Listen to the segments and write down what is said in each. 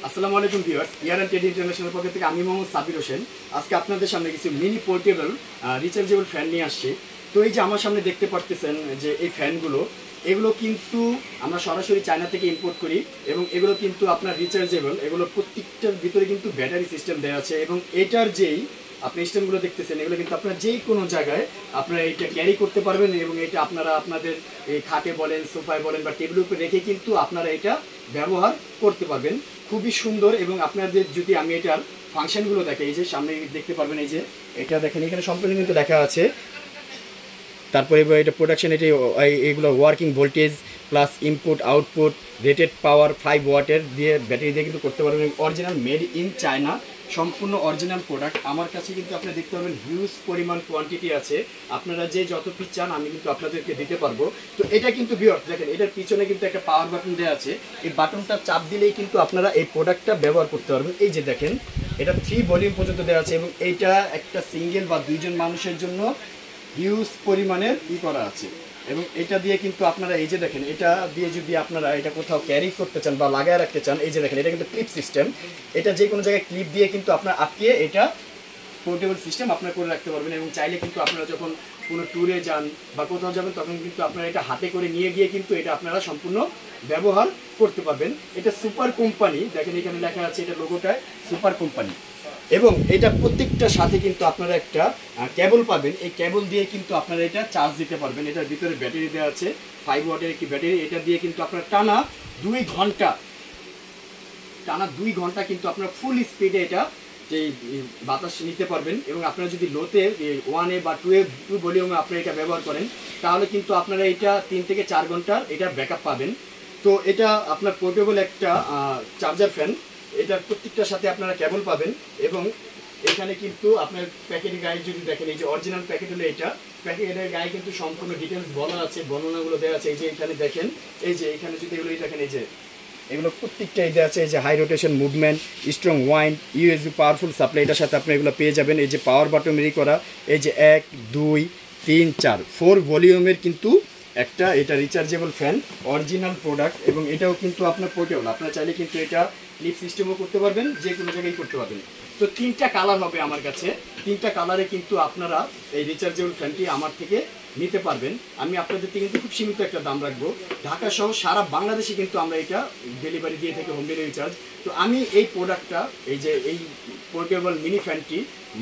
আসসালামু আলাইকুম ভিউয়ার্স, ইয়ার এন্ড টেডি ইন্টারন্যাশনাল পক্ষ থেকে আমি মোহাম্মদ সাবির হোসেন। আজকে আপনাদের সামনে কিছু মিনি পোর্টেবল রিচার্জেবল ফ্যান নিয়ে আসছি। তো এই যে আমার সামনে দেখতে পারতেছেন যে এই ফ্যানগুলো, এগুলো কিন্তু আমরা সরাসরি চায়না থেকে ইম্পোর্ট করি এবং এগুলো কিন্তু আপনার রিচার্জেবল। এগুলো প্রত্যেকটার ভিতরে কিন্তু ব্যাটারি সিস্টেম দেওয়া আছে এবং এটার যেই আপনি স্ট্যান্ডগুলো দেখতেছেন, এগুলো কিন্তু আপনারা যে কোনো জায়গায় আপনারা এটা ক্যারি করতে পারবেন এবং এটা আপনারা আপনাদের এই খাটে বলেন, সোফায় বলেন বা টেবিলের উপরে রেখে কিন্তু আপনারা এটা ব্যবহার করতে পারবেন। খুবই সুন্দর। এবং আপনাদের যদি আমি এটার ফাংশনগুলো দেখে, এই যে সামনে দেখতে পারবেন, এই যে এটা দেখেন, এখানে সম্পূর্ণ কিন্তু লেখা আছে। তারপরে এটা প্রোডাকশন, এটি এগুলো working voltage plus input output rated power 5 ওয়াটের দিয়ে ব্যাটারি দিয়ে কিন্তু করতে পারবেন। অরিজিনাল মেড ইন চায়না, সম্পূর্ণ অরিজিনাল প্রোডাক্ট। আমার কাছে কিন্তু আপনি দেখতে পাবেন হিউজ পরিমাণ কোয়ান্টিটি আছে। আপনারা যে যত পিস চান আমি কিন্তু আপনাদেরকে দিতে পারবো। তো এটা কিন্তু ভিউয়ার্স দেখেন, এটার পিছনে কিন্তু একটা পাওয়ার বাটন দেওয়া আছে। এই বাটনটা চাপ দিলেই কিন্তু আপনারা এই প্রোডাক্টটা ব্যবহার করতে পারবেন। এই যে দেখেন, এটা 3 ভলিউম পর্যন্ত দেওয়া আছে এবং এইটা একটা সিঙ্গেল বা দুইজন মানুষের জন্য হিউজ পরিমাণের করা আছে। এবং এটা দিয়ে কিন্তু আপনারা এই যে দেখেন, এটা দিয়ে যদি আপনারা এটা কোথাও ক্যারি করতে চান বা লাগায় রাখতে চান, এই যে দেখেন, এটা কিন্তু ক্লিপ সিস্টেম। এটা যে কোনো জায়গায় ক্লিপ দিয়ে কিন্তু আপনার আটকিয়ে এটা পোর্টেবল সিস্টেম আপনারা করে রাখতে পারবেন। এবং চাইলে কিন্তু আপনারা যখন কোনো ট্যুরে যান বা কোথাও যাবেন, তখন কিন্তু আপনারা এটা হাতে করে নিয়ে গিয়ে কিন্তু এটা আপনারা সম্পূর্ণ ব্যবহার করতে পারবেন। এটা সুপার কোম্পানি, দেখেন এখানে লেখা আছে, এটা লোগোটায় সুপার কোম্পানি। এবং এটা প্রত্যেকটার সাথে কিন্তু আপনারা একটা কেবল পাবেন। এই কেবল দিয়ে কিন্তু আপনারা এটা চার্জ দিতে পারবেন। এটার ভিতরে ব্যাটারি দেওয়া আছে, 5 ওয়াটের একটি ব্যাটারি। এটা দিয়ে কিন্তু আপনারা টানা 2 ঘন্টা কিন্তু আপনারা ফুল স্পিডে এটা যে বাতাস নিতে পারবেন। এবং আপনারা যদি লোতে 1 বা 2 ভলিউমে আপনারা এটা ব্যবহার করেন, তাহলে কিন্তু আপনারা এটা 3 থেকে 4 ঘন্টার এটা ব্যাকআপ পাবেন। তো এটা আপনার পোর্টেবল একটা চার্জার ফ্যান। এটার প্রত্যেকটার সাথে আপনারা কেবল পাবেন। এবং এখানে কিন্তু আপনার প্যাকেটের গায়ে যদি দেখেন, এই যে অরিজিনাল প্যাকেট হলো এটা, প্যাকেটের গায়ে কিন্তু সম্পূর্ণ ডিটেলস বলা আছে, বর্ণনাগুলো দেওয়া আছে। এই যে এখানে দেখেন, এই যে এখানে যদি এগুলো দেখেন, এই যে এগুলো প্রত্যেকটাই দেওয়া আছে। এই যে high rotation movement, strong wind, USB powerful supply, এটার সাথে আপনি এগুলো পেয়ে যাবেন। এই যে পাওয়ার বাটনারি করা, এই যে 1 2 3 4 ভলিউমের কিন্তু একটা এটা রিচার্জেবল ফ্যান, অরিজিনাল প্রোডাক্ট। এবং এটাও কিন্তু আপনার পোর্টেবল, আপনারা চাইলে কিন্তু এটা ক্লিপ সিস্টেমও করতে পারবেন, যে কোনো জায়গায় করতে পারবেন। তো 3টা কালার হবে আমার কাছে। 3টা কালারে কিন্তু আপনারা এই রিচার্জেবল ফ্যানটি আমার থেকে নিতে পারবেন। আমি আপনাদের থেকে কিন্তু খুব সীমিত একটা দাম রাখবো। ঢাকা সহ সারা বাংলাদেশে কিন্তু আমরা এটা ডেলিভারি দিয়ে থাকি, হোম ডেলিভারি চার্জ। তো আমি এই প্রোডাক্টটা, এই যে এই পোর্টেবল মিনি ফ্যানটি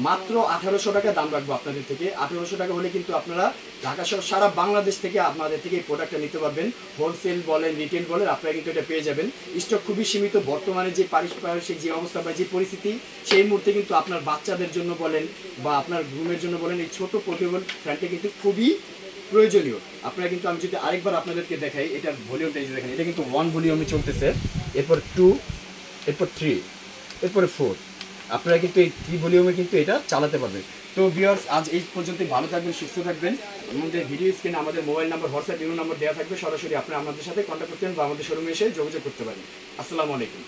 মাত্র 1800 টাকা দাম রাখবো আপনাদের থেকে। 1800 টাকা হলে কিন্তু আপনারা ঢাকা সহ সারা বাংলাদেশ থেকে আপনাদের থেকে এই প্রোডাক্টটা নিতে পারবেন। হোলসেল বলেন, রিটেল বলেন, আপনারা কিন্তু এটা পেয়ে যাবেন। স্টক খুবই সীমিত। বর্তমানে যে পারিপার্শ্বিক যে অবস্থা বা যে পরিস্থিতি, সেই মুহূর্তে কিন্তু আপনার বাচ্চাদের জন্য বলেন বা আপনার রুমের জন্য বলেন, এই ছোট পোর্টেবল ফ্যানটা কিন্তু খুবই প্রয়োজনীয়। আপনারা কিন্তু, আমি যদি আরেকবার আপনাদেরকে দেখাই, এটার ভলিউমটা এই যে দেখেন, এটা কিন্তু 1 ভলিউমে চলতেছে, এরপর 2, এরপর 3, এরপরে 4। আপনারা কিন্তু এই 3 ভলিউমে কিন্তু এটা চালাতে পারবেন। তো ভিউয়ার্স, আজ এই পর্যন্তই। ভালো থাকবেন, সুস্থ থাকবেন। আমাদের ভিডিও স্ক্রিনে আমাদের mobile number, WhatsApp email number দেওয়া থাকবে। সরাসরি আপনারা আমাদের সাথে কন্ট্যাক্ট করতে পারেন বা আমাদের শোরুমে এসে যোগাযোগ করতে পারেন। আসসালামু আলাইকুম।